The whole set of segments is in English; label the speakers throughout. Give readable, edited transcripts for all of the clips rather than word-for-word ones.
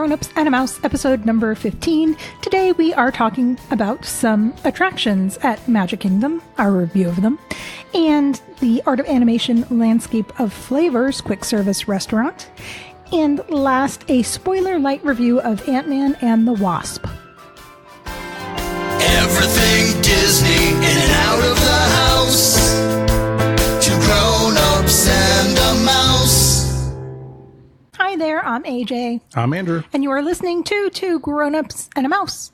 Speaker 1: Grown-Ups and a Mouse, episode number 15. Today we are talking about some attractions at Magic Kingdom, our review of them, and the Art of Animation Landscape of Flavors quick service restaurant, and last, a spoiler light review of Ant-Man and the Wasp.
Speaker 2: Everything Disney in and out of the house. Two grown-ups and a mouse.
Speaker 1: Hi there, I'm AJ.
Speaker 3: I'm Andrew.
Speaker 1: And you are listening to Two Grown-Ups and a Mouse.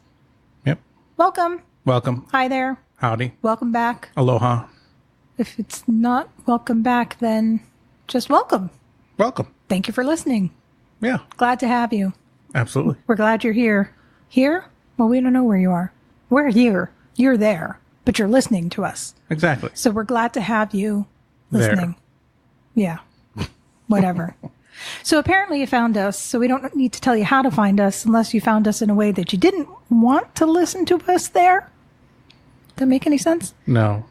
Speaker 3: Yep.
Speaker 1: Welcome.
Speaker 3: Welcome.
Speaker 1: Hi there.
Speaker 3: Howdy.
Speaker 1: Welcome back.
Speaker 3: Aloha.
Speaker 1: If it's not welcome back, then just welcome.
Speaker 3: Welcome.
Speaker 1: Thank you for listening.
Speaker 3: Yeah.
Speaker 1: Glad to have you.
Speaker 3: Absolutely.
Speaker 1: We're glad you're here. Here? Well, we don't know where you are. We're here. You're there. But you're listening to us.
Speaker 3: Exactly.
Speaker 1: So we're glad to have you listening. There. Yeah. Whatever. So apparently you found us, so we don't need to tell you how to find us unless you found us in a way that you didn't want to listen to us there. Does that make any sense?
Speaker 3: No.
Speaker 1: Well,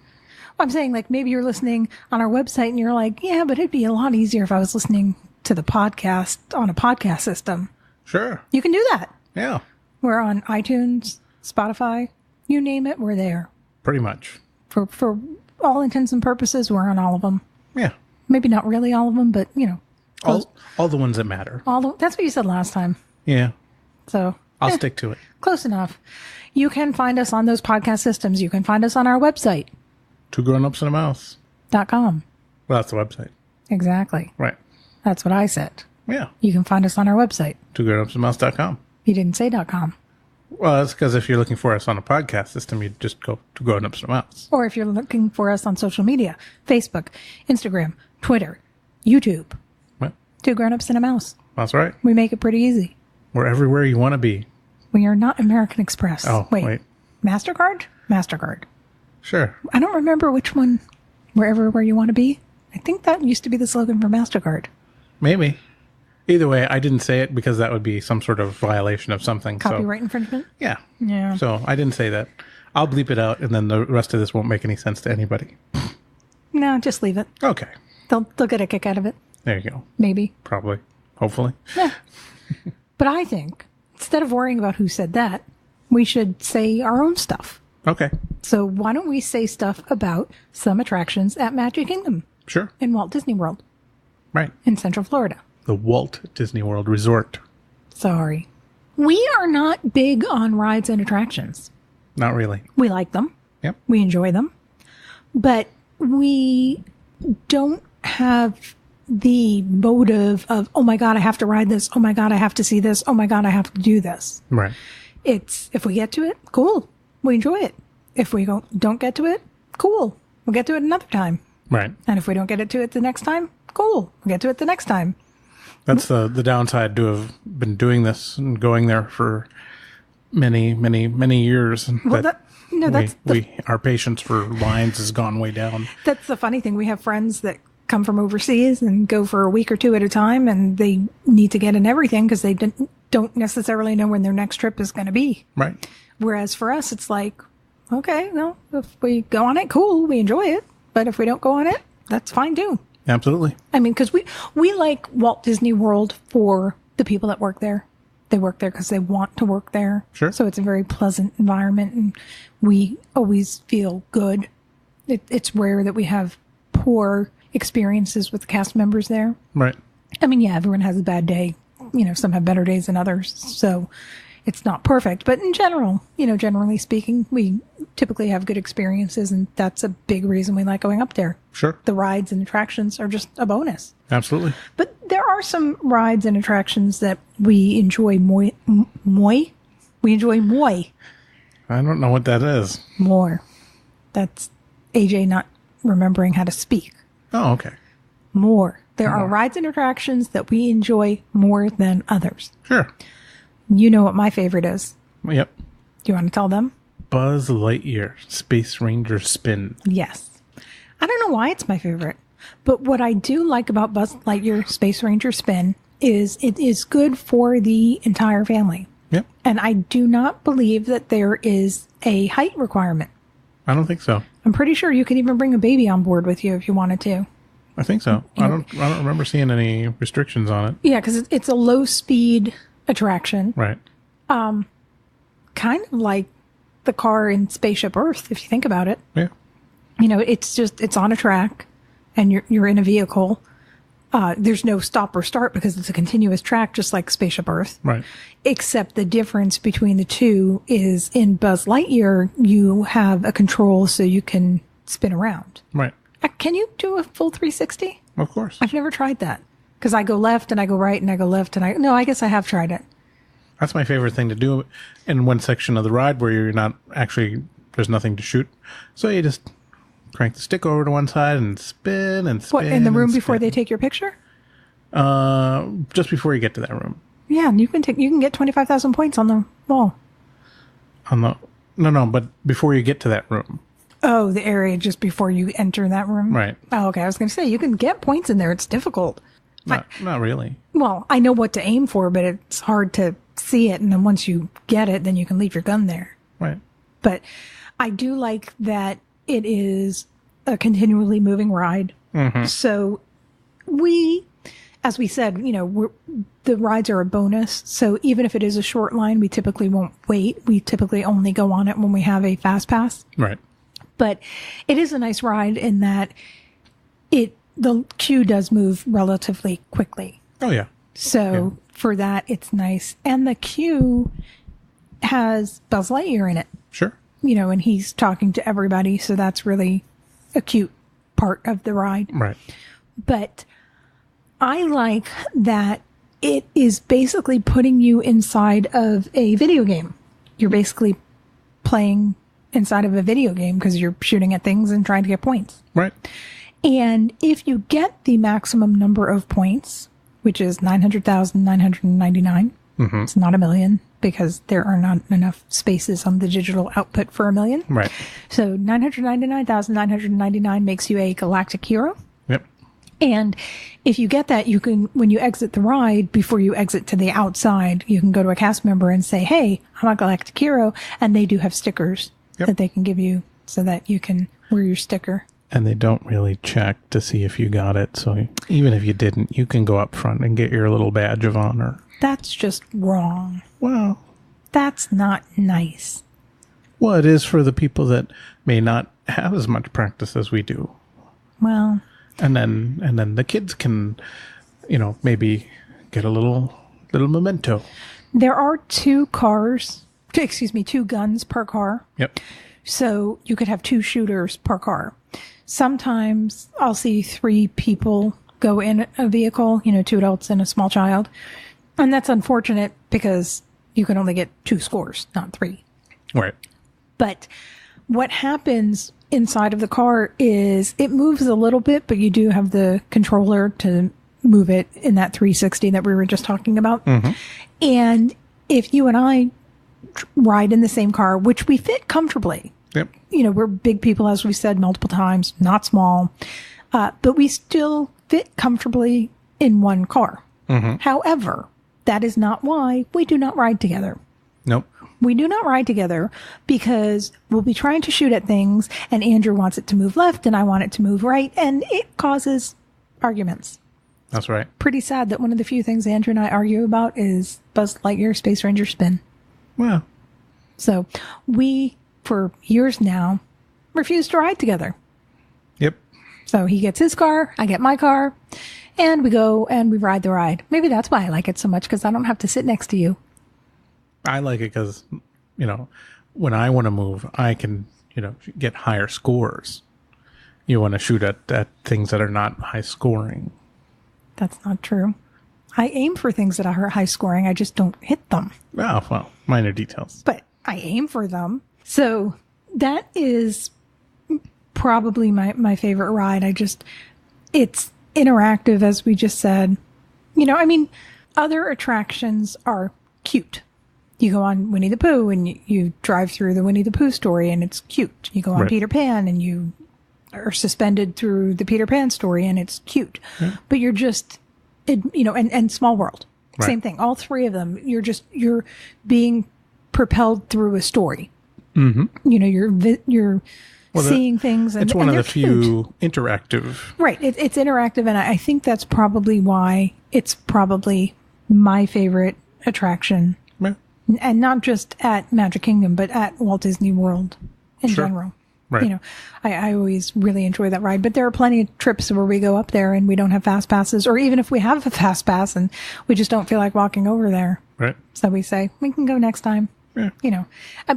Speaker 1: I'm saying, like, maybe you're listening on our website and you're like, yeah, but it'd be a lot easier if I was listening to the podcast on a podcast system.
Speaker 3: Sure.
Speaker 1: You can do that.
Speaker 3: Yeah.
Speaker 1: We're on iTunes, Spotify, you name it, we're there.
Speaker 3: Pretty much.
Speaker 1: For all intents and purposes, we're on all of them.
Speaker 3: Yeah.
Speaker 1: Maybe not really all of them, but, you know.
Speaker 3: All the ones that matter.
Speaker 1: That's what you said last time.
Speaker 3: Yeah.
Speaker 1: So
Speaker 3: I'll stick to it.
Speaker 1: Close enough. You can find us on those podcast systems. You can find us on our website.
Speaker 3: Two grown-ups and a mouse.
Speaker 1: .com.
Speaker 3: Well, that's the website.
Speaker 1: Exactly.
Speaker 3: Right.
Speaker 1: That's what I said.
Speaker 3: Yeah.
Speaker 1: You can find us on our website.
Speaker 3: TwoGrownUpsAndAMouse.com.
Speaker 1: You didn't say .com.
Speaker 3: Well, that's because if you're looking for us on a podcast system, you just go to Grown-Ups and a Mouse.
Speaker 1: Or if you're looking for us on social media, Facebook, Instagram, Twitter, YouTube.
Speaker 3: What?
Speaker 1: Two grown-ups and a mouse.
Speaker 3: That's right.
Speaker 1: We make it pretty easy.
Speaker 3: We're everywhere you want to be.
Speaker 1: We are not American Express.
Speaker 3: Oh, wait.
Speaker 1: MasterCard? MasterCard.
Speaker 3: Sure.
Speaker 1: I don't remember which one. We're everywhere you want to be. I think that used to be the slogan for MasterCard.
Speaker 3: Maybe. Either way, I didn't say it because that would be some sort of violation of something.
Speaker 1: Copyright infringement?
Speaker 3: Yeah.
Speaker 1: Yeah.
Speaker 3: So I didn't say that. I'll bleep it out, and then the rest of this won't make any sense to anybody.
Speaker 1: No, just leave it.
Speaker 3: Okay.
Speaker 1: They'll get a kick out of it.
Speaker 3: There you go.
Speaker 1: Maybe.
Speaker 3: Probably. Hopefully.
Speaker 1: Yeah. But I think, instead of worrying about who said that, we should say our own stuff.
Speaker 3: Okay.
Speaker 1: So why don't we say stuff about some attractions at Magic Kingdom?
Speaker 3: Sure.
Speaker 1: In Walt Disney World.
Speaker 3: Right.
Speaker 1: In Central Florida.
Speaker 3: The Walt Disney World Resort.
Speaker 1: Sorry. We are not big on rides and attractions.
Speaker 3: Not really.
Speaker 1: We like them.
Speaker 3: Yep.
Speaker 1: We enjoy them. But we don't have the motive of, oh my God, I have to ride this. Oh my God, I have to see this. Oh my God, I have to do this.
Speaker 3: Right.
Speaker 1: It's, if we get to it, cool. We enjoy it. If we don't get to it, cool. We'll get to it another time.
Speaker 3: Right.
Speaker 1: And if we don't get to it the next time, cool. We'll get to it the next time.
Speaker 3: That's the downside to have been doing this and going there for many, many, many years.
Speaker 1: Well,
Speaker 3: our patience for lines has gone way down.
Speaker 1: That's the funny thing. We have friends that come from overseas and go for a week or two at a time, and they need to get in everything because they don't necessarily know when their next trip is going to be.
Speaker 3: Right.
Speaker 1: Whereas for us, it's like, okay, well, if we go on it, cool, we enjoy it. But if we don't go on it, that's fine too.
Speaker 3: Absolutely.
Speaker 1: I mean, because we like Walt Disney World for the people that work there. They work there because they want to work there.
Speaker 3: Sure.
Speaker 1: So it's a very pleasant environment, and we always feel good. It's rare that we have poor experiences with the cast members there.
Speaker 3: Right.
Speaker 1: I mean, yeah, everyone has a bad day. You know, some have better days than others. So it's not perfect. But in general, generally speaking, we typically have good experiences, and that's a big reason we like going up there.
Speaker 3: Sure.
Speaker 1: The rides and attractions are just a bonus.
Speaker 3: Absolutely.
Speaker 1: But there are some rides and attractions that we enjoy We enjoy more.
Speaker 3: I don't know what that is.
Speaker 1: More. That's AJ not remembering how to speak.
Speaker 3: Oh, okay.
Speaker 1: More. There are rides and attractions that we enjoy more than others.
Speaker 3: Sure.
Speaker 1: You know what my favorite is.
Speaker 3: Yep.
Speaker 1: Do you want to tell them?
Speaker 3: Buzz Lightyear Space Ranger Spin.
Speaker 1: Yes. I don't know why it's my favorite, but what I do like about Buzz Lightyear Space Ranger Spin is it is good for the entire family.
Speaker 3: Yep.
Speaker 1: And I do not believe that there is a height requirement.
Speaker 3: I don't think so.
Speaker 1: I'm pretty sure you could even bring a baby on board with you if you wanted to.
Speaker 3: I think so. I don't remember seeing any restrictions on it.
Speaker 1: Yeah, because it's a low speed attraction.
Speaker 3: Right.
Speaker 1: Kind of like the car in Spaceship Earth, if you think about it.
Speaker 3: Yeah.
Speaker 1: You know, it's on a track and you're in a vehicle. There's no stop or start because it's a continuous track, just like Spaceship Earth.
Speaker 3: Right.
Speaker 1: Except the difference between the two is in Buzz Lightyear, you have a control so you can spin around.
Speaker 3: Right.
Speaker 1: Can you do a full 360?
Speaker 3: Of course.
Speaker 1: I've never tried that because I go left and I go right and I go left and no, I guess I have tried it.
Speaker 3: That's my favorite thing to do in one section of the ride where you're not actually, there's nothing to shoot. So you just crank the stick over to one side and spin and spin.
Speaker 1: What, in the room
Speaker 3: and
Speaker 1: before
Speaker 3: spin.
Speaker 1: they take your picture?
Speaker 3: Just before you get to that room.
Speaker 1: Yeah, and you can get 25,000 points on the wall.
Speaker 3: No, but before you get to that room.
Speaker 1: Oh, the area just before you enter that room?
Speaker 3: Right.
Speaker 1: Oh, okay. I was going to say, you can get points in there. It's difficult.
Speaker 3: Not really.
Speaker 1: Well, I know what to aim for, but it's hard to see it. And then once you get it, then you can leave your gun there.
Speaker 3: Right.
Speaker 1: But I do like that it is a continually moving ride.
Speaker 3: Mm-hmm.
Speaker 1: So as we said, you know, the rides are a bonus. So even if it is a short line, we typically won't wait. We typically only go on it when we have a fast pass.
Speaker 3: Right.
Speaker 1: But it is a nice ride in that the queue does move relatively quickly.
Speaker 3: Oh, yeah.
Speaker 1: So for that, it's nice. And the queue has Buzz Lightyear in it,
Speaker 3: Sure.
Speaker 1: you know, and he's talking to everybody. So that's really a cute part of the ride.
Speaker 3: Right.
Speaker 1: But I like that it is basically putting you inside of a video game. You're basically playing inside of a video game because you're shooting at things and trying to get points.
Speaker 3: Right.
Speaker 1: And if you get the maximum number of points, which is 900,999, it's not a million because there are not enough spaces on the digital output for a million.
Speaker 3: Right.
Speaker 1: So 999,999 makes you a galactic hero.
Speaker 3: Yep.
Speaker 1: And if you get that, you can, when you exit the ride, before you exit to the outside, you can go to a cast member and say, hey, I'm a galactic hero. And they do have stickers that they can give you so that you can wear your sticker.
Speaker 3: And they don't really check to see if you got it. So even if you didn't, you can go up front and get your little badge of honor.
Speaker 1: That's just wrong.
Speaker 3: Well,
Speaker 1: That's not nice.
Speaker 3: well, it is for the people that may not have as much practice as we do.
Speaker 1: Well,
Speaker 3: And then the kids can, you know, maybe get a little memento.
Speaker 1: there are two guns per car.
Speaker 3: Yep.
Speaker 1: So you could have two shooters per car. Sometimes I'll see 3 people go in a vehicle, you know, 2 adults and a small child. And that's unfortunate because you can only get 2 scores, not 3.
Speaker 3: Right.
Speaker 1: But what happens inside of the car is it moves a little bit, but you do have the controller to move it in that 360 that we were just talking about. Mm-hmm. And if you and I ride in the same car, which we fit comfortably,
Speaker 3: Yep.
Speaker 1: you know, we're big people, as we said multiple times, not small, but we still fit comfortably in one car. Mm-hmm. However, that is not why we do not ride together.
Speaker 3: Nope.
Speaker 1: We do not ride together because we'll be trying to shoot at things and Andrew wants it to move left and I want it to move right, and it causes arguments.
Speaker 3: That's right.
Speaker 1: Pretty sad that one of the few things Andrew and I argue about is Buzz Lightyear Space Ranger spin.
Speaker 3: Well,
Speaker 1: So we, for years now, refuse to ride together.
Speaker 3: yep.
Speaker 1: So he gets his car, I get my car, and we go and we ride the ride. Maybe that's why I like it so much, because I don't have to sit next to you.
Speaker 3: I like it because, you know, when I want to move, I can, you know, get higher scores. You want to shoot at things that are not high scoring.
Speaker 1: That's not true. I aim for things that are high scoring. I just don't hit them.
Speaker 3: Oh, well, minor details.
Speaker 1: But I aim for them. So that is probably my favorite ride. It's interactive, as we just said. You know, I mean, other attractions are cute. You go on Winnie the Pooh and you drive through the Winnie the Pooh story and it's cute. You go on
Speaker 3: Right.
Speaker 1: Peter Pan and you are suspended through the Peter Pan story and it's cute. Yeah. But you're just, you know, and Small World,
Speaker 3: Right.
Speaker 1: same thing. All 3 of them, you're being propelled through a story. Mm-hmm. You know, you're seeing things. And
Speaker 3: it's one of
Speaker 1: they're
Speaker 3: the
Speaker 1: cute.
Speaker 3: few interactive.
Speaker 1: Right. It's interactive. And I think that's probably why it's probably my favorite attraction.
Speaker 3: Yeah.
Speaker 1: And not just at Magic Kingdom, but at Walt Disney World in
Speaker 3: Sure.
Speaker 1: general.
Speaker 3: Right.
Speaker 1: You know, I always really enjoy that ride, but there are plenty of trips where we go up there and we don't have fast passes, or even if we have a fast pass and we just don't feel like walking over there.
Speaker 3: Right.
Speaker 1: So we say, we can go next time.
Speaker 3: Yeah.
Speaker 1: You know,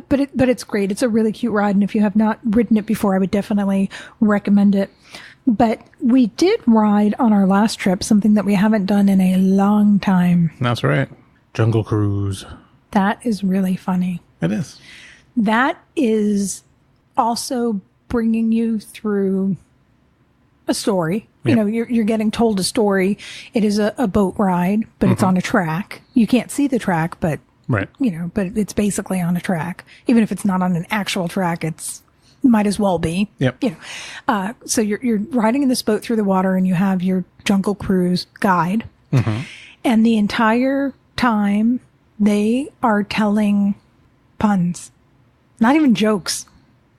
Speaker 1: but it's great. It's a really cute ride. And if you have not ridden it before, I would definitely recommend it. But we did ride on our last trip something that we haven't done in a long time.
Speaker 3: That's right. Jungle Cruise.
Speaker 1: That is really funny.
Speaker 3: It is.
Speaker 1: That is also bringing you through a story. You
Speaker 3: Yep.
Speaker 1: know, you're getting told a story. It is a boat ride, but it's on a track. You can't see the track, but
Speaker 3: Right.
Speaker 1: you know, but it's basically on a track. Even if it's not on an actual track, it's might as well be.
Speaker 3: Yep.
Speaker 1: You know, so you're riding in this boat through the water, and you have your Jungle Cruise guide, and the entire time they are telling puns, not even jokes.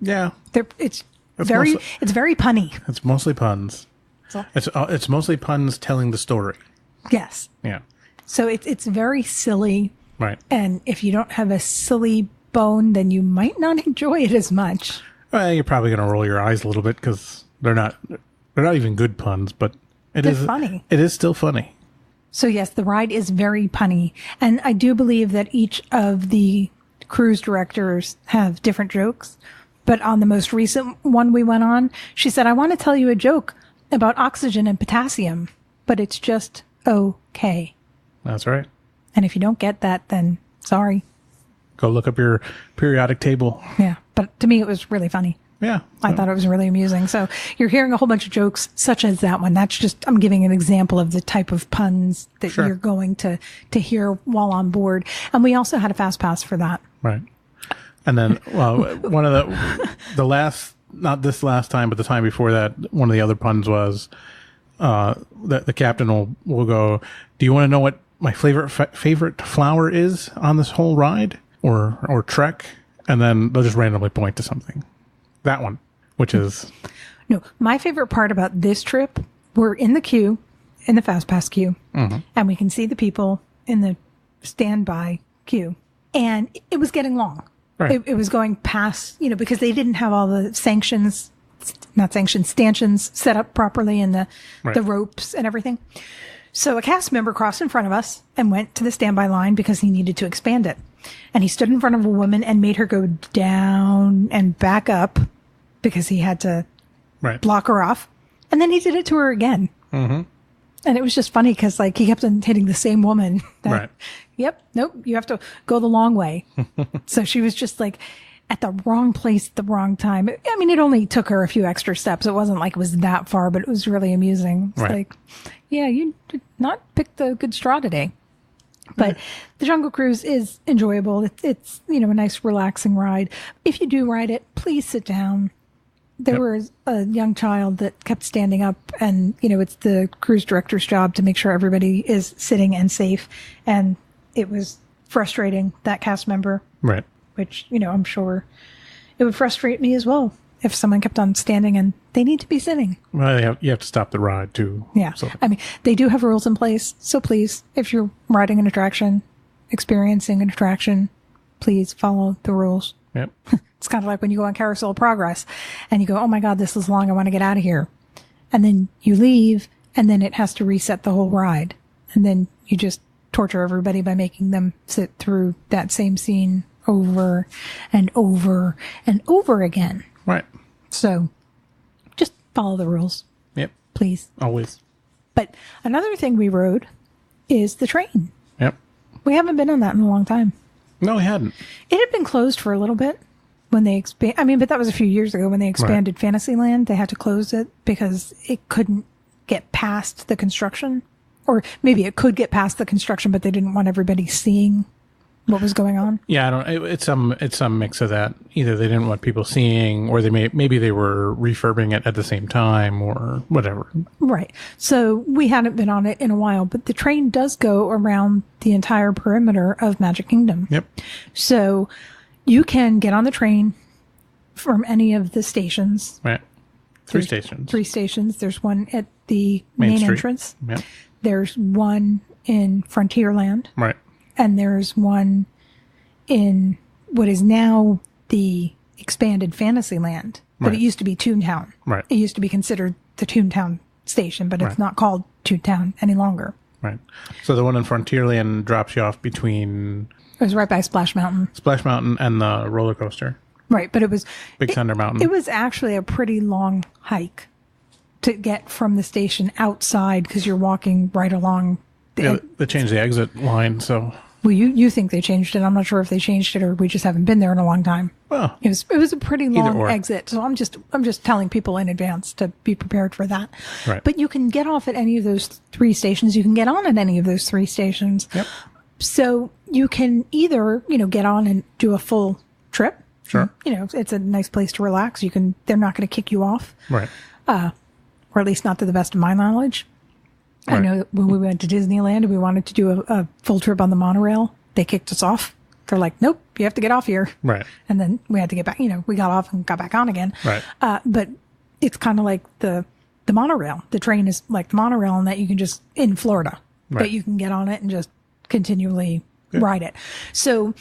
Speaker 3: Yeah.
Speaker 1: It's
Speaker 3: That's
Speaker 1: very
Speaker 3: mostly-
Speaker 1: it's very punny.
Speaker 3: It's mostly puns.
Speaker 1: So-
Speaker 3: It's mostly puns telling the story.
Speaker 1: Yes.
Speaker 3: Yeah.
Speaker 1: So it's very silly,
Speaker 3: Right.
Speaker 1: and if you don't have a silly bone, then you might not enjoy it as much.
Speaker 3: Well, you're probably going to roll your eyes a little bit because they're not even good puns, but
Speaker 1: They're funny.
Speaker 3: It is still funny.
Speaker 1: So yes, the ride is very punny, and I do believe that each of the cruise directors have different jokes. But on the most recent one we went on, she said, "I want to tell you a joke about oxygen and potassium, but it's just okay.
Speaker 3: That's right.
Speaker 1: And if you don't get that, then sorry."
Speaker 3: Go look up your periodic table.
Speaker 1: Yeah. But to me, it was really funny.
Speaker 3: Yeah.
Speaker 1: I thought it was really amusing. So you're hearing a whole bunch of jokes such as that one. That's just, I'm giving an example of the type of puns that
Speaker 3: Sure.
Speaker 1: you're going to hear while on board. And we also had a fast pass for that.
Speaker 3: Right. And then, well, one of the last, not this last time, but the time before that, one of the other puns was, the captain will go, "Do you want to know what my favorite flower is on this whole ride or trek?" And then they'll just randomly point to something. That one, which is,
Speaker 1: No, my favorite part about this trip, we're in the queue, in the fast pass queue, and we can see the people in the standby queue. And it was getting long.
Speaker 3: Right.
Speaker 1: It was going past, you know, because they didn't have all the stanchions set up properly, and the
Speaker 3: Right.
Speaker 1: ropes and everything. So a cast member crossed in front of us and went to the standby line because he needed to expand it. And he stood in front of a woman and made her go down and back up because he had to
Speaker 3: right.
Speaker 1: block her off. And then he did it to her again. Mm-hmm. And it was just funny because, like, he kept on hitting the same woman.
Speaker 3: Right.
Speaker 1: Yep. Nope. You have to go the long way. So she was just like at the wrong place at the wrong time. I mean, it only took her a few extra steps. It wasn't like it was that far, but it was really amusing. It's
Speaker 3: Right.
Speaker 1: like, yeah, you did not pick the good straw today. But the Jungle Cruise is enjoyable. It's, you know, a nice relaxing ride. If you do ride it, please sit down. There was a young child that kept standing up, and, you know, it's the cruise director's job to make sure everybody is sitting and safe. And it was frustrating, that cast member,
Speaker 3: Right.
Speaker 1: which, you know, I'm sure it would frustrate me as well if someone kept on standing and they need to be sitting.
Speaker 3: Well, you have to stop the ride too.
Speaker 1: Yeah.
Speaker 3: So,
Speaker 1: I mean, they do have rules in place. So please, if you're riding an attraction, experiencing an attraction, please follow the rules.
Speaker 3: yep.
Speaker 1: It's kind of like when you go on Carousel of Progress and you go, "Oh my God, this is long. I want to get out of here." And then you leave, and then it has to reset the whole ride. And then you just torture everybody by making them sit through that same scene over and over and over again.
Speaker 3: Right.
Speaker 1: So just follow the rules,
Speaker 3: Yep.
Speaker 1: please.
Speaker 3: Always.
Speaker 1: But another thing we rode is the train.
Speaker 3: Yep.
Speaker 1: We haven't been on that in a long time.
Speaker 3: No, we hadn't.
Speaker 1: It had been closed for a little bit when they but that was a few years ago when they expanded Fantasyland. They had to close it because it couldn't get past the construction. Or maybe it could get past the construction, but they didn't want everybody seeing what was going on.
Speaker 3: Yeah, I don't. It's some mix of that. Either they didn't want people seeing, or maybe they were refurbing it at the same time, or whatever.
Speaker 1: Right. So we hadn't been on it in a while, but the train does go around the entire perimeter of Magic Kingdom.
Speaker 3: Yep.
Speaker 1: So you can get on the train from any of the stations.
Speaker 3: Right. Three stations.
Speaker 1: 3 stations. There's one at the
Speaker 3: Main
Speaker 1: main
Speaker 3: Street.
Speaker 1: entrance.
Speaker 3: Yep.
Speaker 1: There's one in Frontierland.
Speaker 3: Right.
Speaker 1: and there's one in what is now the expanded Fantasyland, but it used to be Toontown.
Speaker 3: Right.
Speaker 1: It used to be considered the Toontown station, but it's not called Toontown any longer.
Speaker 3: Right. So the one in Frontierland drops you off between
Speaker 1: It was right by Splash Mountain.
Speaker 3: Splash Mountain and the roller coaster.
Speaker 1: Right, but it was
Speaker 3: Big Thunder Mountain.
Speaker 1: It was actually a pretty long hike to get from the station outside because you're walking right along.
Speaker 3: They changed the exit line, so.
Speaker 1: Well, you think they changed it. I'm not sure if they changed it or we just haven't been there in a long time.
Speaker 3: Well,
Speaker 1: It was a pretty long
Speaker 3: or.
Speaker 1: exit, so I'm just telling people in advance to be prepared for that.
Speaker 3: Right.
Speaker 1: But you can get off at any of those 3 stations. You can get on at any of those 3 stations.
Speaker 3: Yep.
Speaker 1: So you can either, get on and do a full trip.
Speaker 3: Sure.
Speaker 1: It's a nice place to relax. They're not going to kick you off.
Speaker 3: Right.
Speaker 1: Or at least not to the best of my knowledge. I
Speaker 3: Right.
Speaker 1: know when we went to Disneyland and we wanted to do a full trip on the monorail, they kicked us off. They're like, nope, you have to get off here.
Speaker 3: Right.
Speaker 1: And then we had to get back, we got off and got back on again.
Speaker 3: Right.
Speaker 1: But it's kind of like the monorail. The train is like the monorail in that you can just, in Florida,
Speaker 3: Right.
Speaker 1: but you can get on it and just continually ride it. So,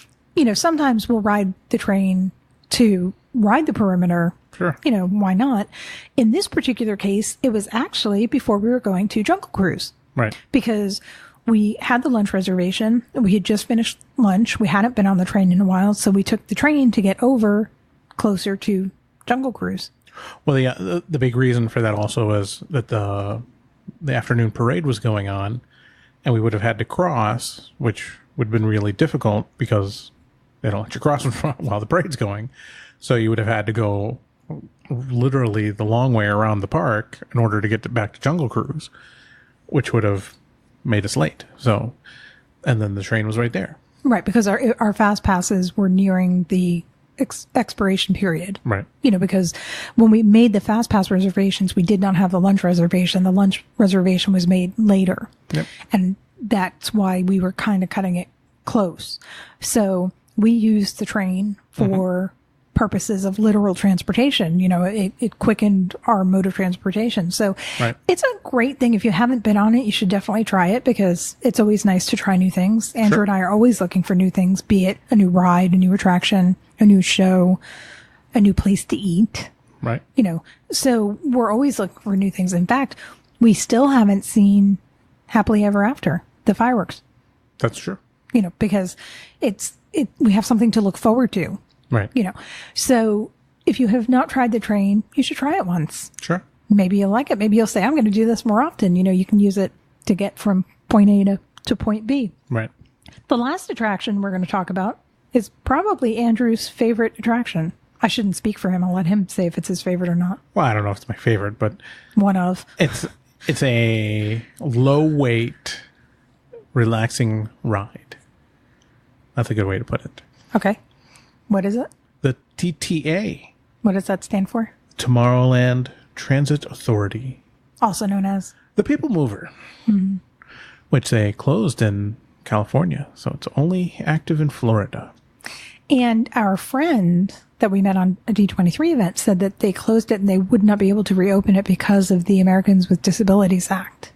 Speaker 1: sometimes we'll ride the train to ride the perimeter.
Speaker 3: Sure.
Speaker 1: Why not? In this particular case, it was actually before we were going to Jungle Cruise.
Speaker 3: Right.
Speaker 1: Because we had the lunch reservation. We had just finished lunch. We hadn't been on the train in a while, so we took the train to get over closer to Jungle Cruise.
Speaker 3: Well, the big reason for that also was that the afternoon parade was going on, and we would have had to cross, which would have been really difficult because they don't let you cross while the parade's going. So you would have had to go literally the long way around the park in order to get back to Jungle Cruise, which would have made us late. So, and then the train was right there.
Speaker 1: Right, because our fast passes were nearing the expiration period.
Speaker 3: Right.
Speaker 1: Because when we made the fast pass reservations, we did not have the lunch reservation. The lunch reservation was made later. Yep. And that's why we were kind of cutting it close. So we used the train for purposes of literal transportation. It quickened our mode of transportation. So It's a great thing. If you haven't been on it, you should definitely try it because it's always nice to try new things. Andrew and I are always looking for new things, be it a new ride, a new attraction, a new show, a new place to eat.
Speaker 3: Right.
Speaker 1: So we're always looking for new things. In fact, we still haven't seen Happily Ever After, the fireworks.
Speaker 3: That's true.
Speaker 1: Because we have something to look forward to.
Speaker 3: Right.
Speaker 1: So if you have not tried the train, you should try it once.
Speaker 3: Sure.
Speaker 1: Maybe you'll like it. Maybe you'll say, I'm going to do this more often. You can use it to get from point A to point B.
Speaker 3: Right.
Speaker 1: The last attraction we're going to talk about is probably Andrew's favorite attraction. I shouldn't speak for him. I'll let him say if it's his favorite or not.
Speaker 3: Well, I don't know if it's my favorite, but
Speaker 1: One of.
Speaker 3: it's a low weight, relaxing ride. That's a good way to put it.
Speaker 1: Okay. What is it?
Speaker 3: The TTA,
Speaker 1: What does that stand for?
Speaker 3: Tomorrowland Transit Authority,
Speaker 1: Also known as.
Speaker 3: the People Mover, which they closed in California, so it's only active in Florida.
Speaker 1: And our friend that we met on a D23 event said that they closed it and they would not be able to reopen it because of the Americans with Disabilities Act.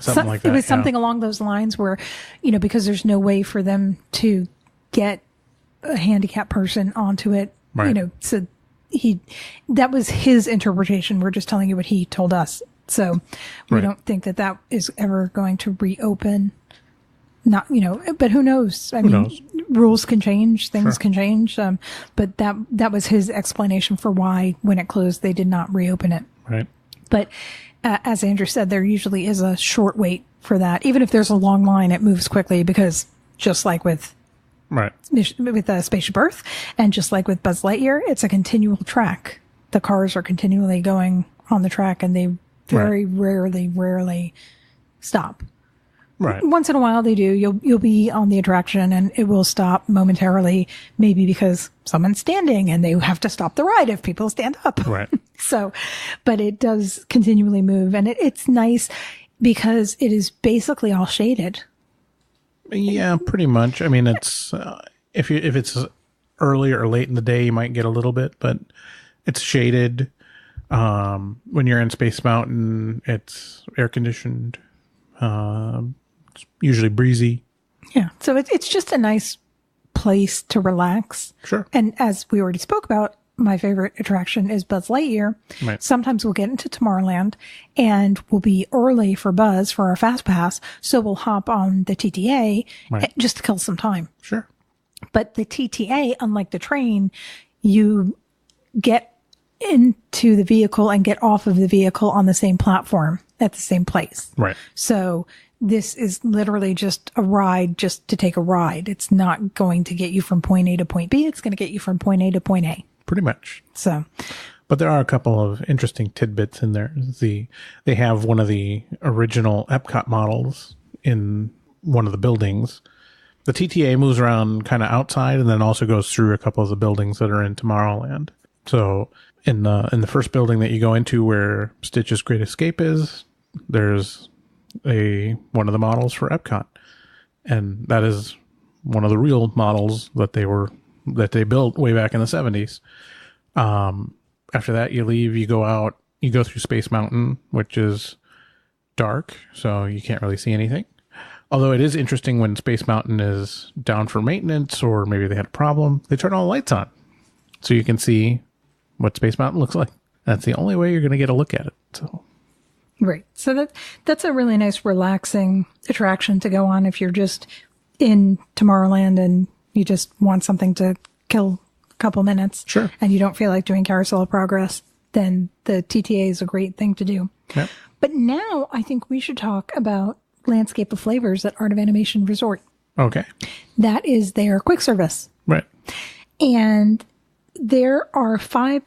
Speaker 3: Something like that.
Speaker 1: It was something along those lines where, because there's no way for them to get a handicapped person onto it.
Speaker 3: Right.
Speaker 1: So that was his interpretation. We're just telling you what he told us. So we don't think that is ever going to reopen. Not, but who knows? I mean, rules can change, things can change. But that was his explanation for why when it closed, they did not reopen it.
Speaker 3: Right.
Speaker 1: But as Andrew said, there usually is a short wait for that. Even if there's a long line, it moves quickly because just like with Spaceship Earth and just like with Buzz Lightyear, it's a continual track. The cars are continually going on the track and they very rarely stop.
Speaker 3: Right.
Speaker 1: Once in a while they do. You'll be on the attraction and it will stop momentarily, maybe because someone's standing and they have to stop the ride if people stand up.
Speaker 3: Right.
Speaker 1: So, but it does continually move and it's nice because it is basically all shaded.
Speaker 3: Yeah, pretty much. I mean, it's if it's early or late in the day, you might get a little bit, but it's shaded. When you're in Space Mountain, it's air conditioned. It's usually breezy.
Speaker 1: Yeah. So it's just a nice place to relax.
Speaker 3: Sure.
Speaker 1: And as we already spoke about, my favorite attraction is Buzz Lightyear.
Speaker 3: Right.
Speaker 1: Sometimes we'll get into Tomorrowland and we'll be early for Buzz for our Fast Pass. So we'll hop on the TTA just to kill some time.
Speaker 3: Sure.
Speaker 1: But the TTA, unlike the train, you get into the vehicle and get off of the vehicle on the same platform at the same place.
Speaker 3: Right.
Speaker 1: So this is literally just a ride just to take a ride. It's not going to get you from point A to point B. It's going to get you from point A to point A.
Speaker 3: Pretty much.
Speaker 1: So,
Speaker 3: but there are a couple of interesting tidbits in there. They have one of the original Epcot models in one of the buildings. The TTA moves around kind of outside and then also goes through a couple of the buildings that are in Tomorrowland. So in the first building that you go into where Stitch's Great Escape is, there's one of the models for Epcot. And that is one of the real models that they built way back in the 70s. After that, you leave, you go out, you go through Space Mountain, which is dark, so you can't really see anything. Although it is interesting when Space Mountain is down for maintenance or maybe they had a problem, they turn all the lights on so you can see what Space Mountain looks like. That's the only way you're going to get a look at it. So,
Speaker 1: right. So that's a really nice, relaxing attraction to go on if you're just in Tomorrowland and you just want something to kill a couple minutes.
Speaker 3: Sure.
Speaker 1: And you don't feel like doing Carousel of Progress, then the TTA is a great thing to do.
Speaker 3: Yep.
Speaker 1: But now I think we should talk about Landscape of Flavors at Art of Animation Resort.
Speaker 3: Okay.
Speaker 1: That is their quick service.
Speaker 3: Right.
Speaker 1: And there are 5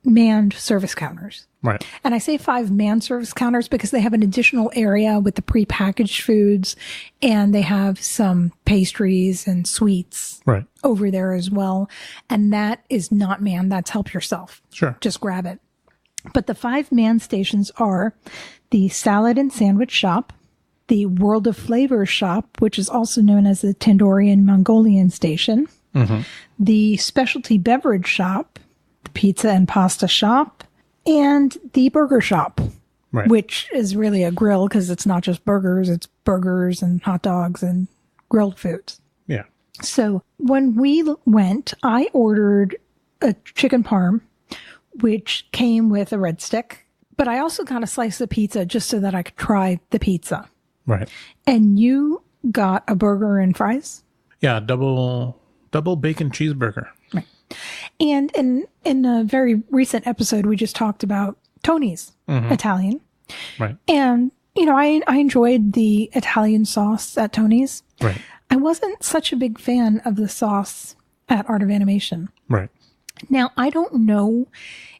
Speaker 1: manned service counters.
Speaker 3: Right.
Speaker 1: And I say 5 manned service counters because they have an additional area with the prepackaged foods and they have some pastries and sweets over there as well. And that is not manned. That's help yourself.
Speaker 3: Sure.
Speaker 1: Just grab it. But the 5 manned stations are the Salad and Sandwich Shop, the World of Flavors Shop, which is also known as the Tandoori Mongolian Station, the Specialty Beverage Shop, the Pizza and Pasta Shop, and the Burger Shop, which is really a grill because it's not just burgers, it's burgers and hot dogs and grilled foods.
Speaker 3: Yeah.
Speaker 1: So when we went, I ordered a chicken parm, which came with a red stick, but I also got a slice of pizza just so that I could try the pizza.
Speaker 3: Right.
Speaker 1: And you got a burger and fries?
Speaker 3: Yeah, double bacon cheeseburger.
Speaker 1: Right. And in a very recent episode, we just talked about Tony's Italian.
Speaker 3: Right.
Speaker 1: And, I enjoyed the Italian sauce at Tony's.
Speaker 3: Right.
Speaker 1: I wasn't such a big fan of the sauce at Art of Animation.
Speaker 3: Right.
Speaker 1: Now, I don't know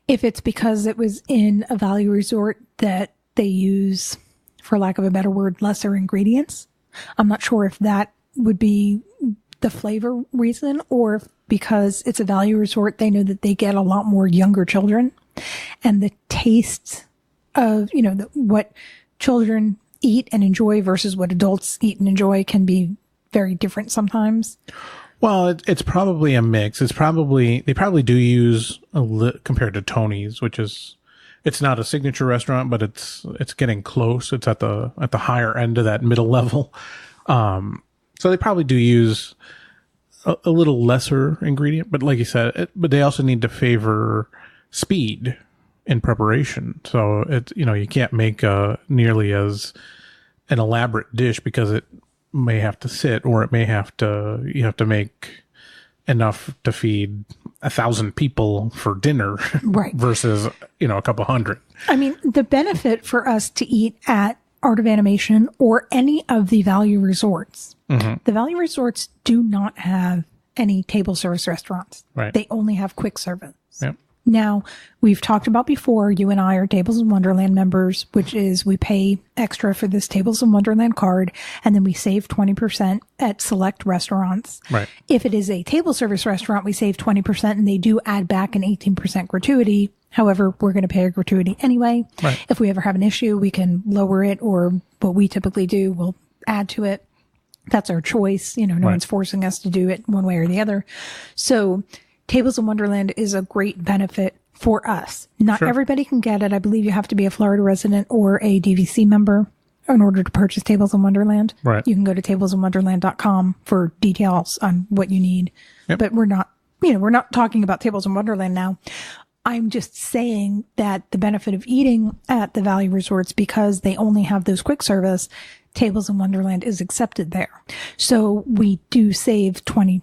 Speaker 1: if it's because it was in a value resort that they use, for lack of a better word, lesser ingredients. I'm not sure if that would be the flavor reason or because it's a value resort, they know that they get a lot more younger children and the tastes of, what children eat and enjoy versus what adults eat and enjoy can be very different sometimes.
Speaker 3: Well, it's probably a mix. They probably do use compared to Tony's, which is, it's not a signature restaurant, but it's getting close. It's at the higher end of that middle level. So they probably do use a little lesser ingredient, but like you said, but they also need to favor speed in preparation. So you can't make nearly as an elaborate dish because it may have to sit or you have to make enough to feed 1,000 people for dinner versus, a couple hundred. I
Speaker 1: mean, the benefit for us to eat at Art of Animation or any of the value resorts, the value resorts do not have any table service restaurants.
Speaker 3: Right.
Speaker 1: They only have quick service.
Speaker 3: Yep.
Speaker 1: Now, we've talked about before, you and I are Tables in Wonderland members, which is we pay extra for this Tables in Wonderland card, and then we save 20% at select restaurants.
Speaker 3: Right.
Speaker 1: If it is a table service restaurant, we save 20%, and they do add back an 18% gratuity. However, we're going to pay a gratuity anyway.
Speaker 3: Right.
Speaker 1: If we ever have an issue, we can lower it, or what we typically do, we'll add to it. That's our choice. No one's forcing us to do it one way or the other. So Tables in Wonderland is a great benefit for us. Not everybody can get it. I believe you have to be a Florida resident or a DVC member. in order to purchase Tables in Wonderland.
Speaker 3: Right.
Speaker 1: You can go to tablesinwonderland.com for details on what you need.
Speaker 3: Yep.
Speaker 1: But we're not talking about Tables in Wonderland now. I'm just saying that the benefit of eating at the Valley Resorts, because they only have those quick service, Tables in Wonderland is accepted there. So we do save 20%.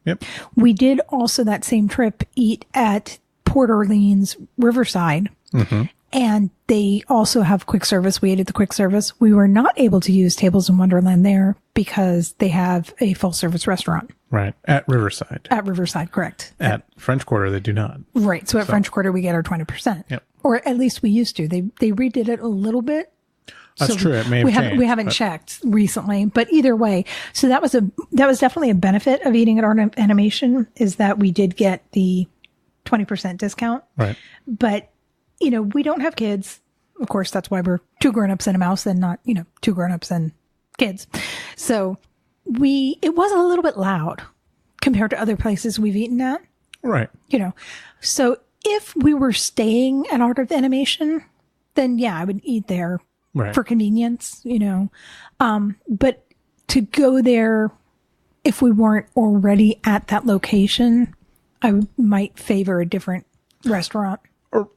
Speaker 3: Yep.
Speaker 1: We did also that same trip eat at Port Orleans Riverside. Mm-hmm. And they also have quick service. We ate at the quick service. We were not able to use Tables in Wonderland there because they have a full service restaurant.
Speaker 3: Right. At Riverside.
Speaker 1: At Riverside, correct.
Speaker 3: At French Quarter, they do not.
Speaker 1: Right. So at French Quarter, we get our 20%.
Speaker 3: Yep.
Speaker 1: Or at least we used to. They redid it a little bit.
Speaker 3: That's
Speaker 1: So
Speaker 3: true. It may have changed.
Speaker 1: We haven't checked recently, but either way. So that was definitely a benefit of eating at Art Animation, is that we did get the 20% discount.
Speaker 3: Right.
Speaker 1: But we don't have kids. Of course, that's why we're 2 grown-ups and a mouse and not, 2 grown-ups and kids. So it was a little bit loud compared to other places we've eaten at.
Speaker 3: Right.
Speaker 1: So if we were staying at Art of Animation, then yeah, I would eat there for convenience, but to go there, if we weren't already at that location, I might favor a different restaurant.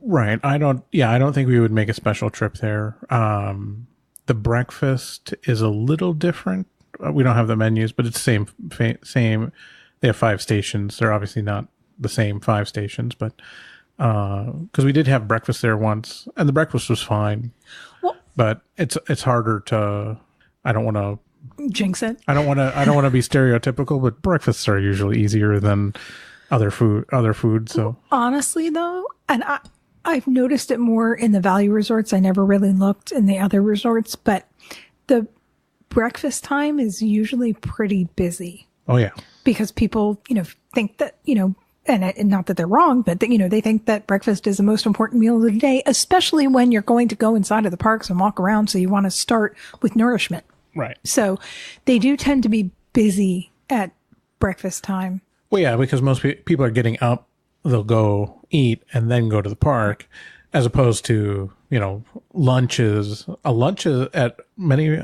Speaker 3: Right. I don't think we would make a special trip there. The breakfast is a little different. We don't have the menus, but it's same. They have 5 stations. They're obviously not the same 5 stations, but, cause we did have breakfast there once and the breakfast was fine, but it's harder to, I don't want to
Speaker 1: jinx it.
Speaker 3: I don't want to be stereotypical, but breakfasts are usually easier than other food. So
Speaker 1: honestly though, and I've noticed it more in the Valley Resorts. I never really looked in the other resorts, but the breakfast time is usually pretty busy.
Speaker 3: Oh yeah.
Speaker 1: Because people, think that, and not that they're wrong, but they think that breakfast is the most important meal of the day, especially when you're going to go inside of the parks and walk around. So you want to start with nourishment.
Speaker 3: Right.
Speaker 1: So they do tend to be busy at breakfast time.
Speaker 3: Well, yeah, because most people are getting up, they'll go eat and then go to the park, as opposed to, lunches. A lunch at many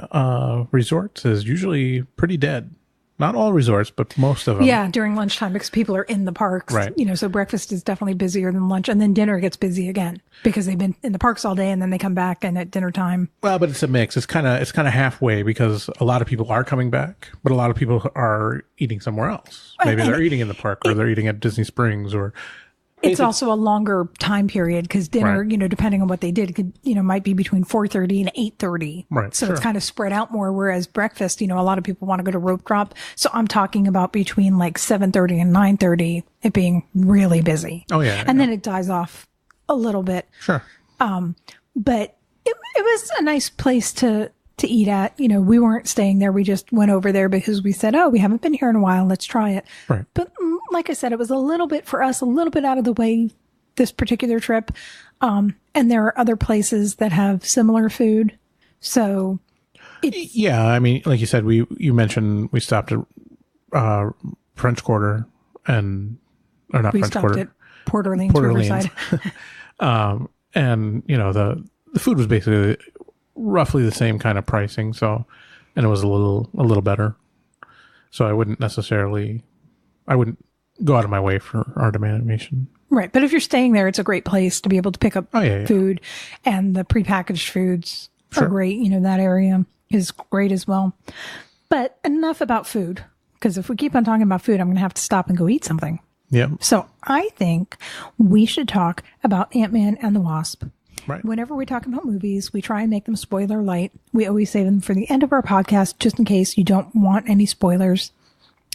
Speaker 3: resorts is usually pretty dead. Not all resorts, but most of them.
Speaker 1: Yeah, during lunchtime, because people are in the parks.
Speaker 3: Right.
Speaker 1: So breakfast is definitely busier than lunch. And then dinner gets busy again because they've been in the parks all day and then they come back and at dinner time.
Speaker 3: Well, but it's a mix. It's kind of halfway, because a lot of people are coming back, but a lot of people are eating somewhere else. Maybe they're eating in the park, or they're eating at Disney Springs, or
Speaker 1: it's also a longer time period, because dinner, depending on what they did, could, might be between 4:30 and 8:30.
Speaker 3: Right.
Speaker 1: So it's kind of spread out more. Whereas breakfast, a lot of people want to go to Rope Drop. So I'm talking about between like 7:30 and 9:30, it being really busy.
Speaker 3: Oh yeah.
Speaker 1: And then it dies off a little bit.
Speaker 3: Sure.
Speaker 1: But it was a nice place to eat at. We weren't staying there. We just went over there because we said, we haven't been here in a while. Let's try it.
Speaker 3: Right.
Speaker 1: But like I said, it was a little bit for us, a little bit out of the way this particular trip. And there are other places that have similar food. So
Speaker 3: yeah, I mean, like you said, you mentioned we stopped at French Quarter and, or not
Speaker 1: we
Speaker 3: French
Speaker 1: stopped
Speaker 3: Quarter.
Speaker 1: at Port Orleans Riverside.
Speaker 3: And the food was basically roughly the same kind of pricing. So, and it was a little better. So I wouldn't go out of my way for Art of Animation.
Speaker 1: Right. But if you're staying there, it's a great place to be able to pick up food, and the prepackaged foods are great. That area is great as well. But enough about food, because if we keep on talking about food, I'm going to have to stop and go eat something.
Speaker 3: Yeah.
Speaker 1: So I think we should talk about Ant-Man and the Wasp.
Speaker 3: Right.
Speaker 1: Whenever we talk about movies, we try and make them spoiler light. We always save them for the end of our podcast, just in case you don't want any spoilers.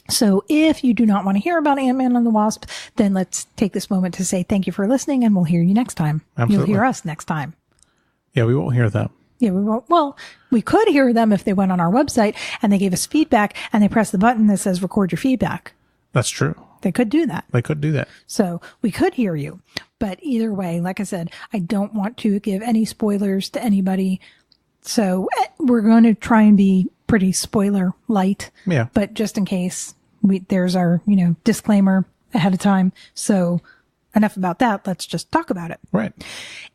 Speaker 1: So if you do not want to hear about Ant-Man and the Wasp, then let's take this moment to say thank you for listening, and we'll hear you next time.
Speaker 3: Absolutely.
Speaker 1: You'll hear us next time.
Speaker 3: Yeah, we won't hear them.
Speaker 1: Yeah, we won't. Well, we could hear them if they went on our website and they gave us feedback and they pressed the button that says record your feedback.
Speaker 3: That's true.
Speaker 1: They could do that.
Speaker 3: They could do that.
Speaker 1: So we could hear you. But either way, like I said, I don't want to give any spoilers to anybody. So we're going to try and be pretty spoiler light.
Speaker 3: Yeah.
Speaker 1: But just in case, there's our, disclaimer ahead of time. So enough about that. Let's just talk about it.
Speaker 3: Right.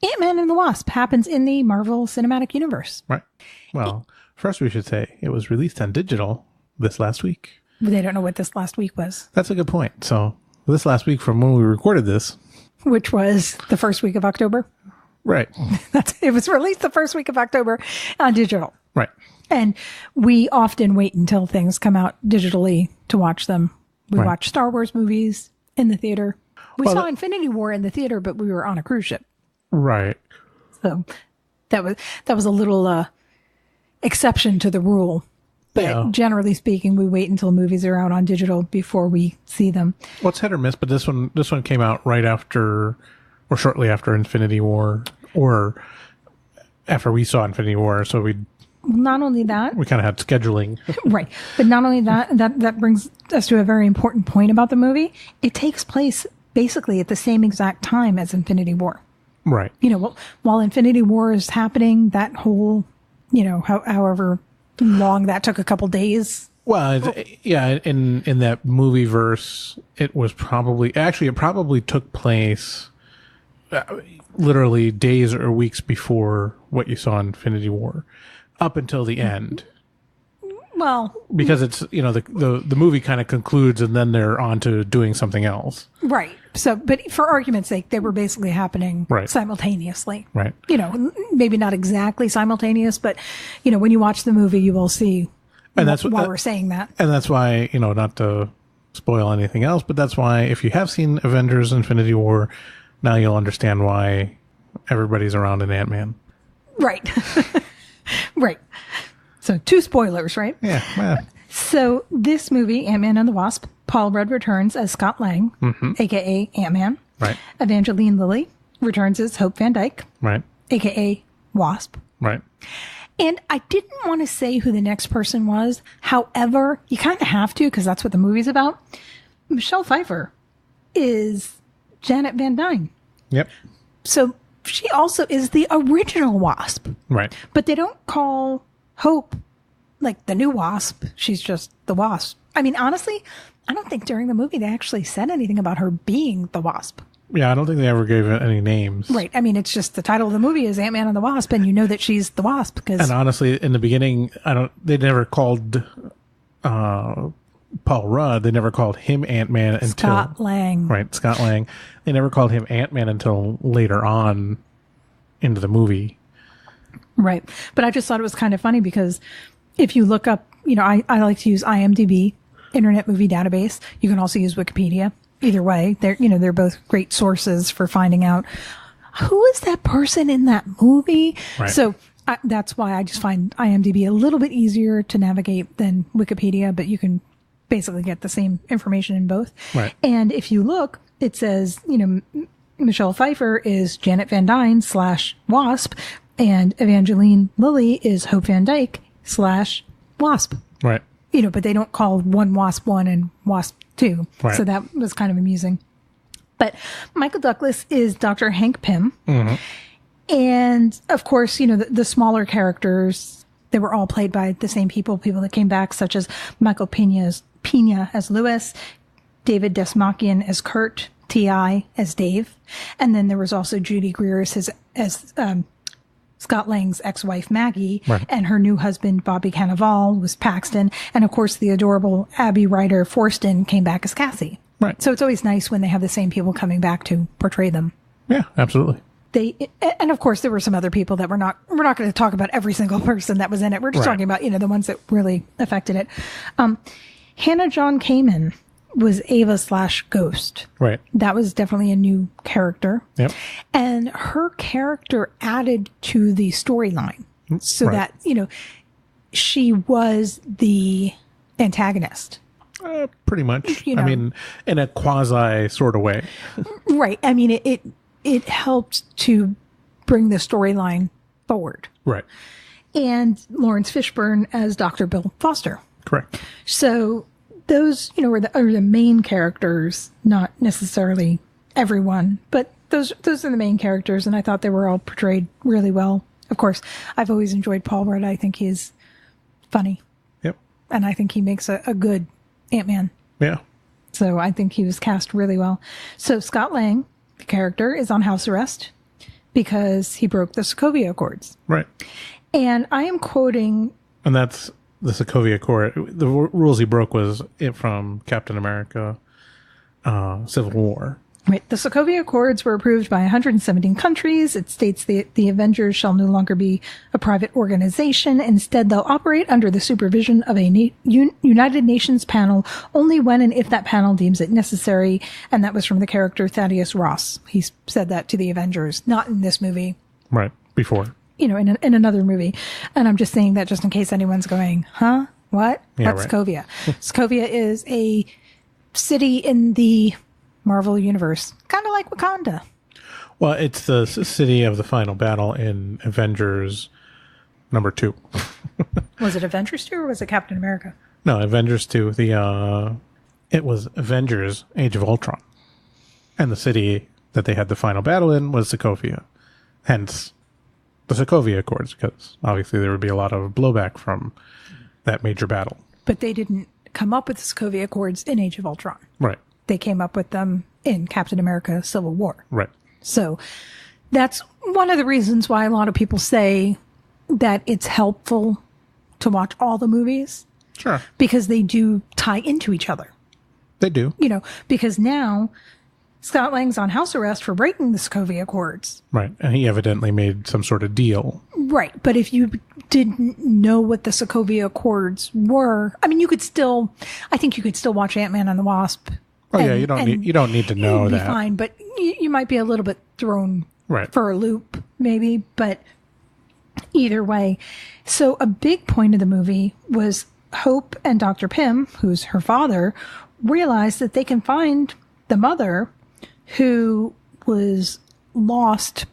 Speaker 1: Ant-Man and the Wasp happens in the Marvel Cinematic Universe.
Speaker 3: Right. Well, first we should say it was released on digital this last week.
Speaker 1: They don't know what this last week was.
Speaker 3: That's a good point. So this last week from when we recorded this.
Speaker 1: Which was the first week of October.
Speaker 3: Right.
Speaker 1: It was released the first week of October on digital.
Speaker 3: Right.
Speaker 1: And we often wait until things come out digitally to watch them. We watch Star Wars movies in the theater. We saw Infinity War in the theater, but we were on a cruise ship.
Speaker 3: Right.
Speaker 1: So that was a little exception to the rule. But generally speaking, we wait until movies are out on digital before we see them.
Speaker 3: Well, it's hit or miss, but this one came out right after or shortly after Infinity War or after we saw Infinity War. So
Speaker 1: not only that,
Speaker 3: we kind of had scheduling.
Speaker 1: Right. But not only that brings us to a very important point about the movie. It takes place basically at the same exact time as Infinity War.
Speaker 3: Right.
Speaker 1: While Infinity War is happening, that whole, however long that took, a couple days.
Speaker 3: Well, in that movie verse, it probably took place literally days or weeks before what you saw in Infinity War, up until the end.
Speaker 1: Well,
Speaker 3: because it's the movie kind of concludes and then they're on to doing something else.
Speaker 1: Right. So, but for argument's sake, they were basically happening simultaneously.
Speaker 3: Right.
Speaker 1: Maybe not exactly simultaneous, but when you watch the movie, you will see. And that's why we're saying that.
Speaker 3: And that's why not to spoil anything else, but that's why if you have seen Avengers: Infinity War, now you'll understand why everybody's around in Ant-Man.
Speaker 1: Right. Right. So 2 spoilers, right?
Speaker 3: Yeah.
Speaker 1: So this movie, Ant-Man and the Wasp, Paul Rudd returns as Scott Lang, a.k.a. Ant-Man.
Speaker 3: Right.
Speaker 1: Evangeline Lilly returns as Hope Van Dyke.
Speaker 3: Right.
Speaker 1: A.k.a. Wasp.
Speaker 3: Right.
Speaker 1: And I didn't want to say who the next person was. However, you kind of have to because that's what the movie's about. Michelle Pfeiffer is Janet Van Dyne.
Speaker 3: Yep.
Speaker 1: So she also is the original Wasp.
Speaker 3: Right.
Speaker 1: But they don't call Hope like the new Wasp. She's just the Wasp. I mean, honestly, I don't think during the movie they actually said anything about her being the Wasp.
Speaker 3: Yeah, I don't think they ever gave it any names.
Speaker 1: Right. I mean, it's just the title of the movie is Ant-Man and the Wasp, and you know that she's the Wasp because.
Speaker 3: And honestly, in the beginning, they never called Paul Rudd. They never called him Ant-Man until
Speaker 1: Scott Lang.
Speaker 3: Right, Scott Lang. They never called him Ant-Man until later on into the movie.
Speaker 1: Right. But I just thought it was kind of funny because if you look up, I like to use IMDb, Internet Movie Database. You can also use Wikipedia. Either way, they're both great sources for finding out who is that person in that movie.
Speaker 3: Right.
Speaker 1: So that's why I just find IMDb a little bit easier to navigate than Wikipedia, but you can basically get the same information in both.
Speaker 3: Right.
Speaker 1: And if you look, it says, Michelle Pfeiffer is Janet Van Dyne / Wasp, and Evangeline Lilly is Hope Van Dyke / Wasp.
Speaker 3: Right.
Speaker 1: But they don't call one Wasp 1 and Wasp 2.
Speaker 3: Right.
Speaker 1: So that was kind of amusing. But Michael Douglas is Dr. Hank Pym. Mm-hmm. And of course, the smaller characters, they were all played by the same people that came back, such as Michael Pena as Lewis, David Desmachian as Kurt, T.I. as Dave. And then there was also Judy Greer as Scott Lang's ex-wife Maggie,
Speaker 3: right.
Speaker 1: And her new husband Bobby Cannavale was Paxton, and of course the adorable Abby Ryder Forston came back as Cassie.
Speaker 3: Right.
Speaker 1: So it's always nice when they have the same people coming back to portray them.
Speaker 3: Yeah, absolutely.
Speaker 1: And of course there were some other people that we're not going to talk about every single person that was in it. We're just talking about the ones that really affected it. Hannah John Kamen was Ava / Ghost.
Speaker 3: Right.
Speaker 1: That was definitely a new character.
Speaker 3: Yep.
Speaker 1: And her character added to the storyline so that, she was the antagonist.
Speaker 3: Pretty much. I mean, in a quasi sort of way.
Speaker 1: Right. I mean, it helped to bring the storyline forward.
Speaker 3: Right.
Speaker 1: And Lawrence Fishburne as Dr. Bill Foster.
Speaker 3: Correct.
Speaker 1: So those, are the main characters, not necessarily everyone, but those are the main characters, and I thought they were all portrayed really well. Of course, I've always enjoyed Paul Rudd. I think he's funny.
Speaker 3: Yep.
Speaker 1: And I think he makes a good Ant-Man.
Speaker 3: Yeah.
Speaker 1: So I think he was cast really well. So Scott Lang the character, is on house arrest because he broke the Sokovia Accords.
Speaker 3: Right.
Speaker 1: And I am quoting...
Speaker 3: And that's the Sokovia Accord. The rules he broke was it from Captain America Civil War.
Speaker 1: Right. The Sokovia Accords were approved by 117 countries. It states that the Avengers shall no longer be a private organization. Instead, they'll operate under the supervision of a United Nations panel only when and if that panel deems it necessary. And that was from the character Thaddeus Ross. He said that to the Avengers, not in this movie.
Speaker 3: Right. Before.
Speaker 1: You know, in another movie. And I'm just saying that just in case anyone's going, huh? What?
Speaker 3: Yeah,
Speaker 1: What's
Speaker 3: right.
Speaker 1: Sokovia? Sokovia is a city in the Marvel Universe. Kind of like Wakanda.
Speaker 3: Well, it's the city of the final battle in Avengers number 2.
Speaker 1: Was it Avengers 2 or was it Captain America?
Speaker 3: No, Avengers 2. It was Avengers Age of Ultron. And the city that they had the final battle in was Sokovia. Hence, the Sokovia Accords, because obviously there would be a lot of blowback from that major battle.
Speaker 1: But they didn't come up with the Sokovia Accords in Age of Ultron.
Speaker 3: Right.
Speaker 1: They came up with them in Captain America Civil War.
Speaker 3: Right.
Speaker 1: So that's one of the reasons why a lot of people say that it's helpful to watch all the movies.
Speaker 3: Sure.
Speaker 1: Because they do tie into each other.
Speaker 3: They do.
Speaker 1: You know, because now Scott Lang's on house arrest for breaking the Sokovia Accords.
Speaker 3: Right. And he evidently made some sort of deal.
Speaker 1: Right. But if you didn't know what the Sokovia Accords were, I mean, I think you could still watch Ant-Man and the Wasp.
Speaker 3: Oh, yeah. You don't need to know
Speaker 1: you'd be
Speaker 3: that.
Speaker 1: fine, but you might be a little bit thrown
Speaker 3: Right.
Speaker 1: for a loop, maybe. But either way. So a big point of the movie was Hope and Dr. Pym, who's her father, realized that they can find the mother who was lost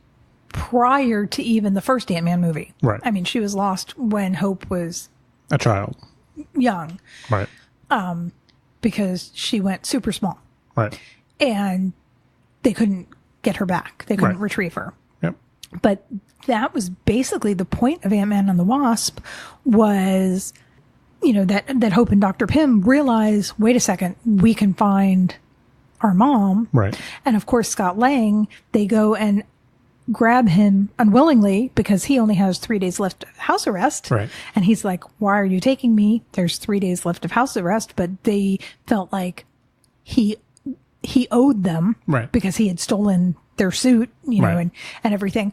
Speaker 1: prior to even the first Ant-Man movie.
Speaker 3: Right.
Speaker 1: I mean, she was lost when Hope was
Speaker 3: A child.
Speaker 1: young
Speaker 3: Right.
Speaker 1: because she went super small
Speaker 3: Right.
Speaker 1: and they couldn't get her back. They couldn't
Speaker 3: Right.
Speaker 1: retrieve her.
Speaker 3: Yep.
Speaker 1: But that was basically the point of Ant-Man and the Wasp was, you know, that Hope and Dr. Pym realize, wait a second, we can find our mom.
Speaker 3: Right.
Speaker 1: And of course, Scott Lang, they go and grab him unwillingly because he only has 3 days left of house arrest.
Speaker 3: Right.
Speaker 1: And he's like, why are you taking me? There's 3 days left of house arrest. But they felt like he owed them.
Speaker 3: Right.
Speaker 1: Because he had stolen their suit, you know,
Speaker 3: Right.
Speaker 1: and everything.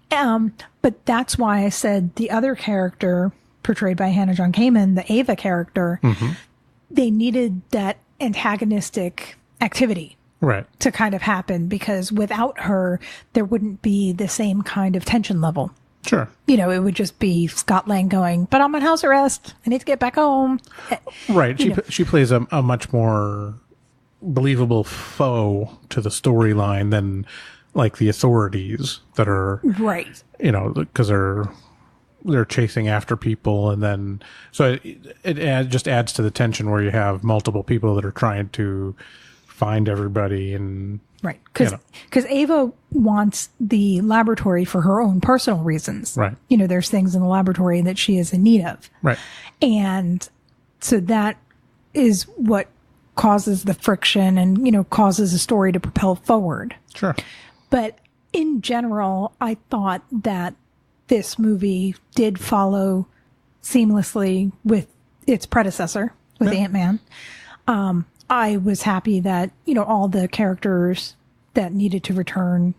Speaker 1: But that's why I said the other character portrayed by Hannah John Kamen, the Ava character, they needed that antagonistic activity
Speaker 3: Right.
Speaker 1: to kind of happen because without her, there wouldn't be the same kind of tension level.
Speaker 3: Sure.
Speaker 1: You know, it would just be Scott Lang going, but I'm on house arrest. I need to get back home.
Speaker 3: Right.
Speaker 1: You know.
Speaker 3: She plays a much more believable foe to the storyline than like the authorities that are,
Speaker 1: Right.
Speaker 3: you know, because they're chasing after people, and then so it just adds to the tension where you have multiple people that are trying to find everybody, and
Speaker 1: Right. Because Ava wants the laboratory for her own personal reasons.
Speaker 3: Right.
Speaker 1: You know, there's things in the laboratory that she is in need of.
Speaker 3: right.
Speaker 1: And so that is what causes the friction and, you know, causes the story to propel forward.
Speaker 3: Sure.
Speaker 1: But in general, I thought that this movie did follow seamlessly with its predecessor, with Ant-Man. I was happy that, you know, all the characters that needed to returned,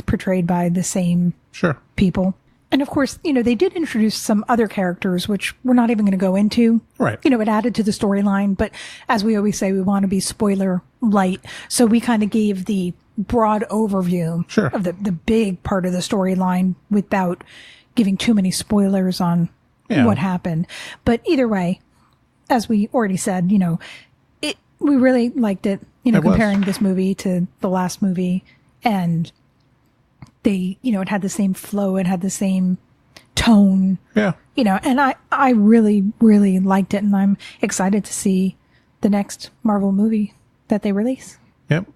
Speaker 1: portrayed by the same
Speaker 3: Sure.
Speaker 1: people. And of course, you know, they did introduce some other characters, which we're not even going to go into.
Speaker 3: Right.
Speaker 1: You know, it added to the storyline. But as we always say, we want to be spoiler light. So we kind of gave the broad overview
Speaker 3: Sure.
Speaker 1: of the big part of the storyline without giving too many spoilers on what happened. But either way, as we already said, you know, we really liked it, you know, comparing this movie to the last movie. And they, you know, it had the same flow, it had the same tone.
Speaker 3: Yeah.
Speaker 1: You know, and I really, really liked it. And I'm excited to see the next Marvel movie that they release.
Speaker 3: Yep.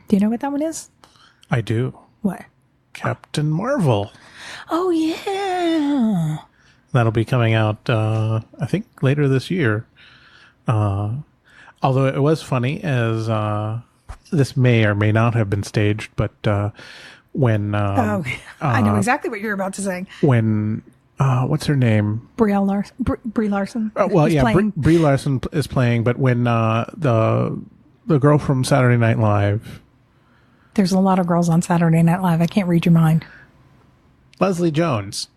Speaker 1: Do you know what that one is?
Speaker 3: I do.
Speaker 1: What?
Speaker 3: Captain Marvel.
Speaker 1: Oh, yeah.
Speaker 3: That'll be coming out, I think, later this year. Although it was funny, as this may or may not have been staged, but when
Speaker 1: I know exactly what you're about to say.
Speaker 3: when what's her name?
Speaker 1: Brie Larson.
Speaker 3: Well,
Speaker 1: is
Speaker 3: yeah,
Speaker 1: playing.
Speaker 3: Brie Larson is playing, but when the girl from Saturday Night Live,
Speaker 1: There's a lot of girls on Saturday Night Live. I can't read your mind.
Speaker 3: Leslie Jones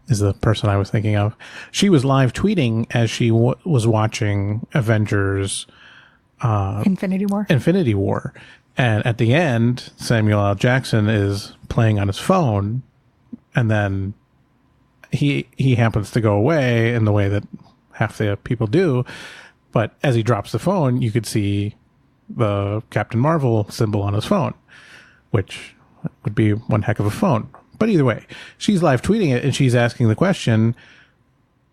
Speaker 3: is the person I was thinking of. She was live tweeting as she was watching Avengers
Speaker 1: Infinity War.
Speaker 3: And at the end, Samuel L. Jackson is playing on his phone, and then he happens to go away in the way that half the people do. But as he drops the phone, you could see the Captain Marvel symbol on his phone, which would be one heck of a phone. But either way, she's live tweeting it, and she's asking the question,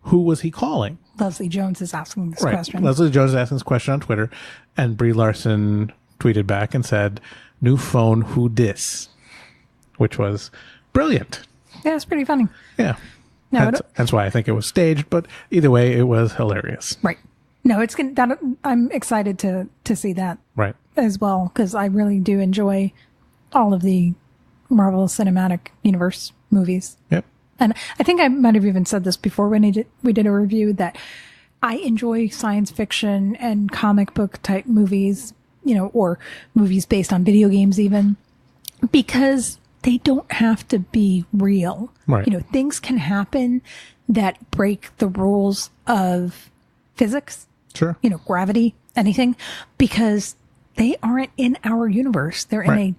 Speaker 3: who was he calling?
Speaker 1: Leslie Jones is asking this question.
Speaker 3: Leslie Jones is asking this question on Twitter, and Brie Larson tweeted back and said, new phone, who dis? Which was brilliant.
Speaker 1: Yeah, it's pretty funny.
Speaker 3: Yeah.
Speaker 1: No,
Speaker 3: that's why I think it was staged, but either way, it was hilarious.
Speaker 1: right. No, it's good. I'm excited to see that
Speaker 3: Right.
Speaker 1: as well, because I really do enjoy all of the Marvel Cinematic Universe movies.
Speaker 3: Yep.
Speaker 1: And I think I might have even said this before when we did a review, that I enjoy science fiction and comic book type movies, or movies based on video games even, because they don't have to be real.
Speaker 3: Right.
Speaker 1: Things can happen that break the rules of physics,
Speaker 3: Sure.
Speaker 1: gravity, anything, because they aren't in our universe. They're in
Speaker 3: Right.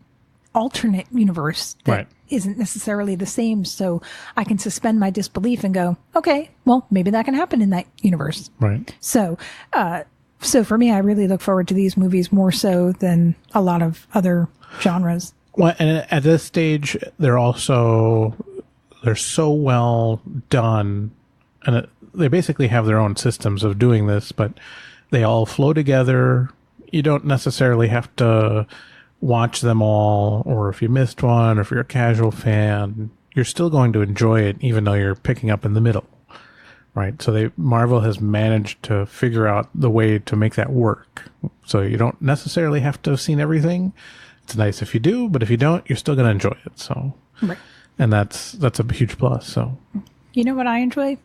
Speaker 1: a alternate universe that
Speaker 3: Right.
Speaker 1: isn't necessarily the same. So I can suspend my disbelief and go, okay, well, maybe that can happen in that universe.
Speaker 3: Right.
Speaker 1: So for me, I really look forward to these movies more so than a lot of other genres.
Speaker 3: Well, and at this stage, they're so well done, and they basically have their own systems of doing this, but they all flow together. You don't necessarily have to watch them all, or if you missed one, or if you're a casual fan, you're still going to enjoy it, even though you're picking up in the middle, right? So Marvel has managed to figure out the way to make that work. So you don't necessarily have to have seen everything. It's nice if you do, but if you don't, you're still going to enjoy it. So,
Speaker 1: Right.
Speaker 3: and that's a huge plus. So,
Speaker 1: You know what I enjoy?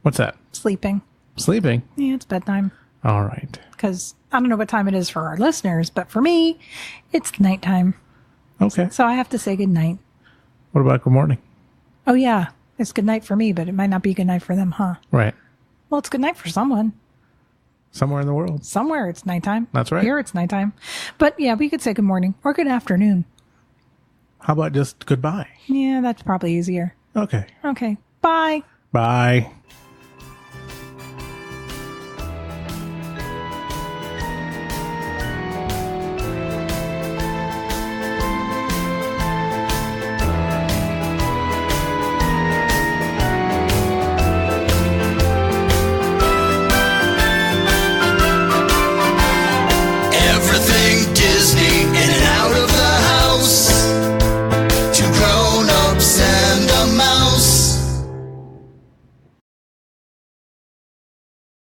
Speaker 3: what's that?
Speaker 1: Sleeping.
Speaker 3: Sleeping.
Speaker 1: Yeah, it's bedtime.
Speaker 3: All right.
Speaker 1: Because I don't know what time it is for our listeners, but for me, it's nighttime.
Speaker 3: Okay.
Speaker 1: So I have to say good night.
Speaker 3: What about good morning?
Speaker 1: Oh, yeah. It's good night for me, but it might not be good night for them, huh?
Speaker 3: Right.
Speaker 1: Well, it's good night for someone.
Speaker 3: Somewhere in the world.
Speaker 1: Somewhere it's nighttime.
Speaker 3: That's right.
Speaker 1: Here it's nighttime. But yeah, we could say good morning or good afternoon.
Speaker 3: How about just goodbye?
Speaker 1: Yeah, that's probably easier.
Speaker 3: Okay.
Speaker 1: Okay. Bye.
Speaker 3: Bye.